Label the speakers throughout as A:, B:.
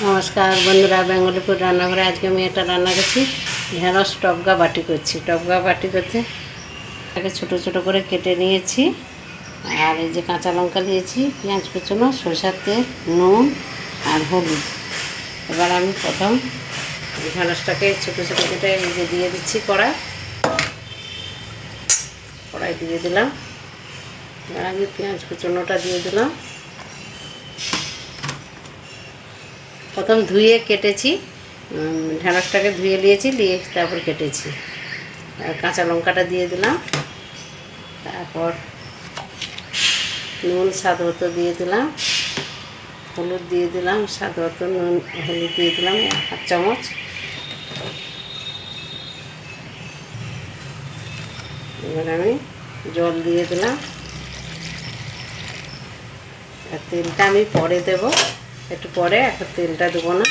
A: নমস্কার বন্ধুরা, Bengali food রান্নাঘরে আজকে আমি এটা রান্না করছি। ঢেঁড়স টবগা বাটি করছি। টবগা বাটি করতে এটাকে ছোটো ছোটো করে কেটে নিয়েছি। আর এই যে কাঁচা লঙ্কা দিয়েছি, পেঁয়াজ কুচনো, সরষের তেল, নুন আর হলুদ। এবার আমি প্রথম ঢেঁড়সটাকে ছোটো ছোটো কেটে এই যে দিয়ে দিচ্ছি কড়াই দিয়ে দিলাম। এবার আগে পেঁয়াজ কুচনোটা দিয়ে দিলাম। প্রথম ধুয়ে কেটেছি, ঢেঁড়সটাকে ধুয়ে নিয়েছি, নিয়ে তারপর কেটেছি। আর কাঁচা লঙ্কাটা দিয়ে দিলাম। তারপর নুন স্বাদ মতো দিয়ে দিলাম, হলুদ দিয়ে দিলাম, স্বাদ মতো হলুদ দিয়ে দিলাম 1 চামচ। এবার আমি জল দিয়ে দিলাম। আর তেলটা আমি পরে দেব, একটু পরে, এখন তেলটা দেবো না।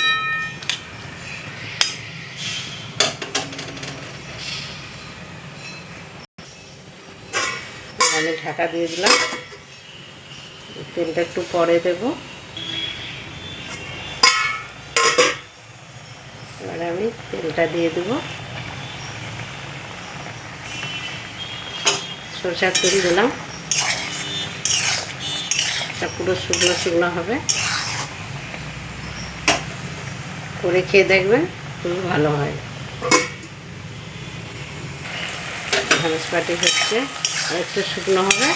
A: আমি ঢাকা দিয়ে দিলাম, তেলটা একটু পরে দেব। এবার আমি তেলটা দিয়ে দেব। সরষের তেল দিলাম, এটা পুরো শুকনো শুকনো হবে। করে খেয়ে দেখবেন, খুবই ভালো হয়। ঢেঁড়স বাটি হচ্ছে, আর একটু শুকনো হবে,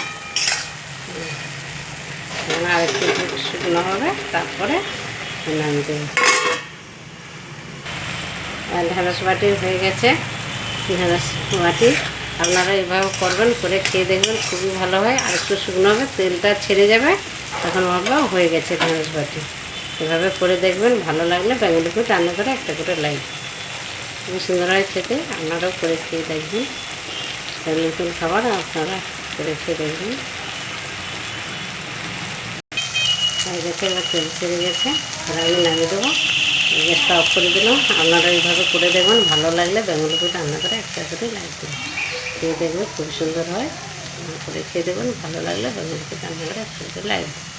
A: আর একটু শুকনো হবে, তারপরে নামিয়ে দেবো। ঢেঁড়স বাটি হয়ে গেছে। ঢেঁড়স বাটি আপনারা এইভাবে করবেন, করে খেয়ে দেখবেন, খুবই ভালো হয়। আর একটু শুকনো হবে, তেলটা ছেড়ে যাবে, তখন ভাববা হয়ে গেছে ঢেঁড়স বাটি। এভাবে করে দেখবেন, ভালো লাগলে বেঙ্গলি ফুড রান্না করে একটা করে লাইক। খুবই সুন্দর হয় খেতে, আপনারাও করে খেয়ে দেখবেন। নতুন খাবার আপনারা করে খেয়ে দেখবেন। হয়ে গেছে, এবার তেল ছেড়ে গেছে, এবার আমি নামিয়ে দেবো। গ্যাসটা অফ করে দিলাম। আপনারা এইভাবে করে দেখবেন, ভালো লাগলে বেঙ্গলি ফুড রান্না করে একটা করে লাইক দেবেন। খেয়ে দেখবেন, খুব সুন্দর হয়। করে খেয়ে দেবেন, ভালো লাগলে বেঙ্গলি ফুড রান্না করে একটা করে লাইক দেবেন।